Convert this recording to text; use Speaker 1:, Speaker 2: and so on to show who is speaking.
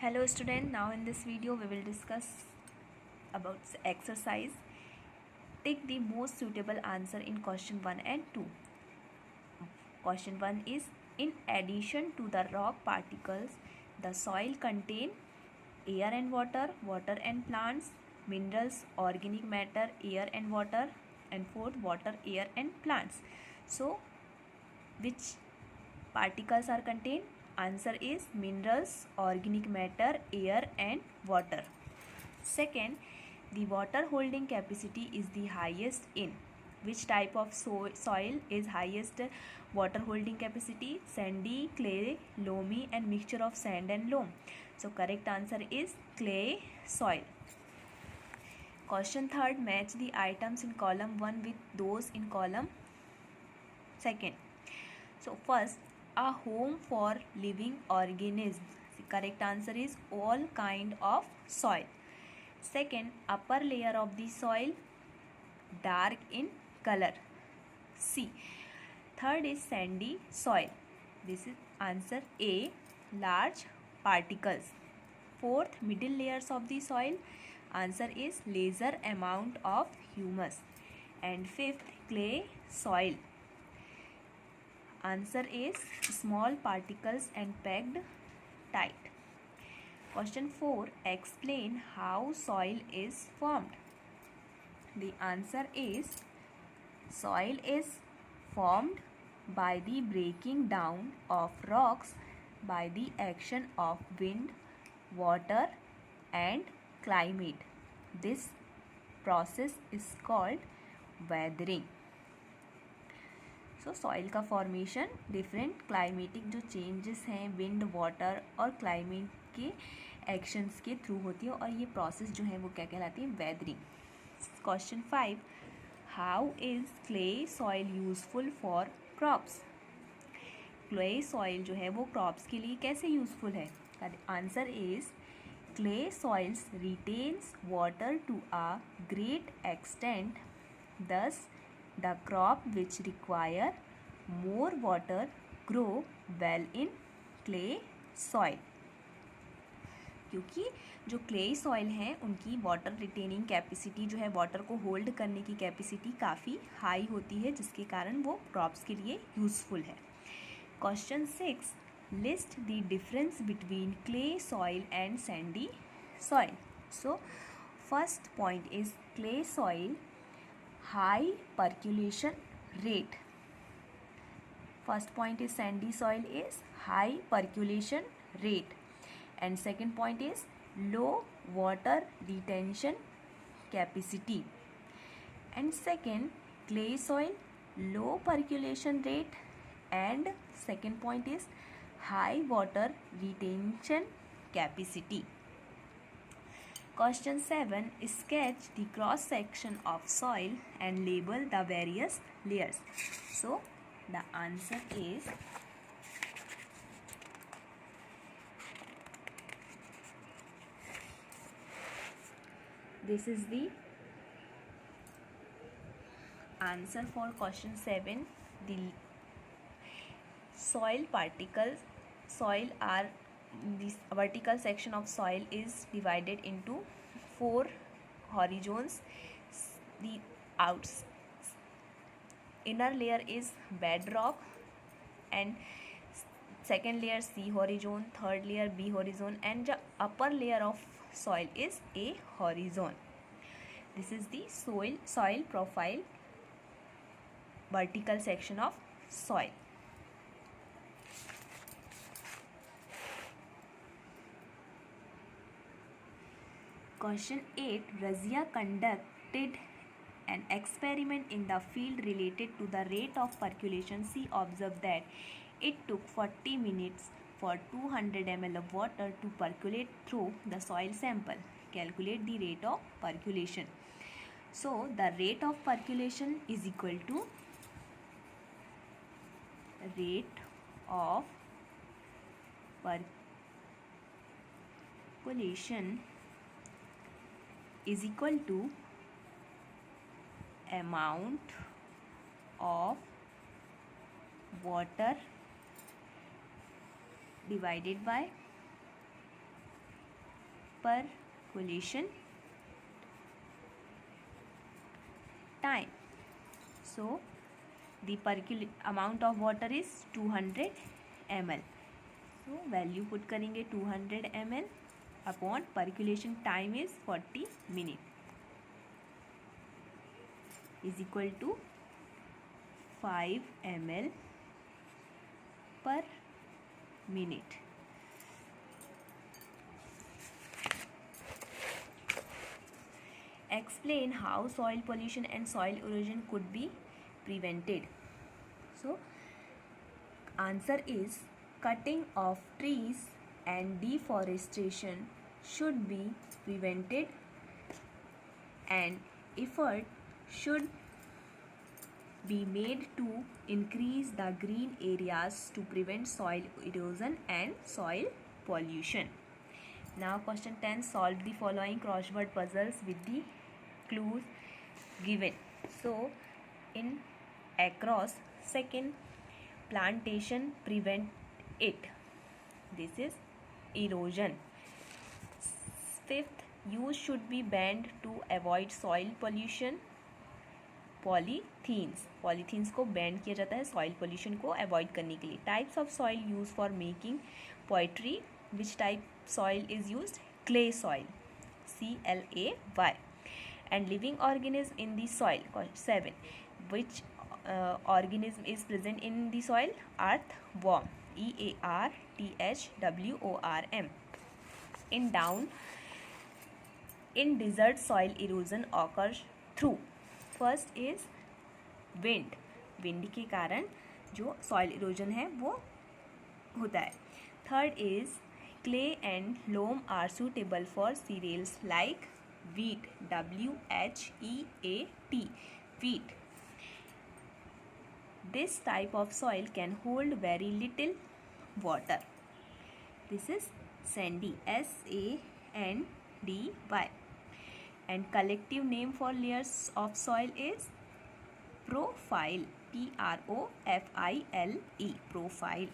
Speaker 1: Hello student, now in this video we will discuss about exercise. Take the most suitable answer in question 1 and 2. Question 1 is, in addition to the rock particles, the soil contain air and water, water and plants, minerals, organic matter, air and water, and fourth, water, air and plants. So which particles are contained? Answer is minerals, organic matter, air and water. Second, the water holding capacity is the highest in which type of soil is highest water holding capacity? Sandy, clay, loamy and mixture of sand and loam. So correct answer is clay soil. Question third, match the items in column 1 with those in column second. So first, a home for living organisms. The correct answer is all kind of soil. Second, upper layer of the soil dark in color. C. Third is sandy soil. This is answer A, large particles. Fourth, middle layers of the soil. Answer is lesser amount of humus. And fifth, clay soil. Answer is small particles and packed tight. Question 4. Explain how soil is formed. The answer is soil is formed by the breaking down of rocks by the action of wind, water and climate. This process is called weathering. So soil का formation different climatic जो changes हैं wind water और climate के actions के through होती है और ये प्रोसेस जो है वो क्या कहलाती है? Weathering. Question 5. How is clay soil useful for crops? Clay soil जो है वो क्रॉप्स के लिए कैसे यूजफुल है? Answer is clay soils retains water to a great extent. Thus the crop which require more water grow well in clay soil. क्योंकि जो clay soil हैं उनकी वाटर रिटेनिंग कैपेसिटी जो है वाटर को होल्ड करने की कैपेसिटी काफ़ी हाई होती है जिसके कारण वो क्रॉप्स के लिए यूजफुल है. Question 6. List the difference between clay soil and Sandy soil. So first point is clay soil high percolation rate. First point is sandy soil is high percolation rate and second point is low water retention capacity and second clay soil low percolation rate and second point is high water retention capacity. Question 7. Sketch the cross section of soil and label the various layers. So the answer is this is the answer for question 7. The soil particles are this vertical section of soil is divided into 4 horizons. The inner layer is bedrock and second layer C horizon, third layer B horizon and the upper layer of soil is A horizon. This is the soil profile vertical section of soil. Question 8. Razia conducted an experiment in the field related to the rate of percolation. She observed that it took 40 minutes for 200 ml of water to percolate through the soil sample. Calculate the rate of percolation. So the rate of percolation is equal to rate of percolation is equal to amount of water divided by percolation time. So the amount of water is 200 ml. So value put करेंगे 200 ml upon percolation time is 40 minutes is equal to 5 ml per minute. Explain how soil pollution and soil erosion could be prevented. So answer is cutting of trees and deforestation should be prevented, and effort should be made to increase the green areas to prevent soil erosion and soil pollution. Now question 10, solve the following crossword puzzles with the clues given. So in across, second, plantation prevent it, this is erosion. Fifth, use should be banned to avoid soil pollution, polythenes को ban किया जाता है soil pollution को avoid करने के लिए. Types of soil use for making poetry, which type soil is used, clay soil, CLAY. And living organism in the soil. 7, which organism is present in the soil, earthworm, EARTHWORM. In desert, soil erosion occurs through, first is wind के कारण जो soil erosion है वो होता है. Third is clay and loam are suitable for cereals like wheat, WHEAT, wheat. This type of soil can hold very little water. This is sandy, SANDY. And collective name for layers of soil is profile, PROFILE, profile.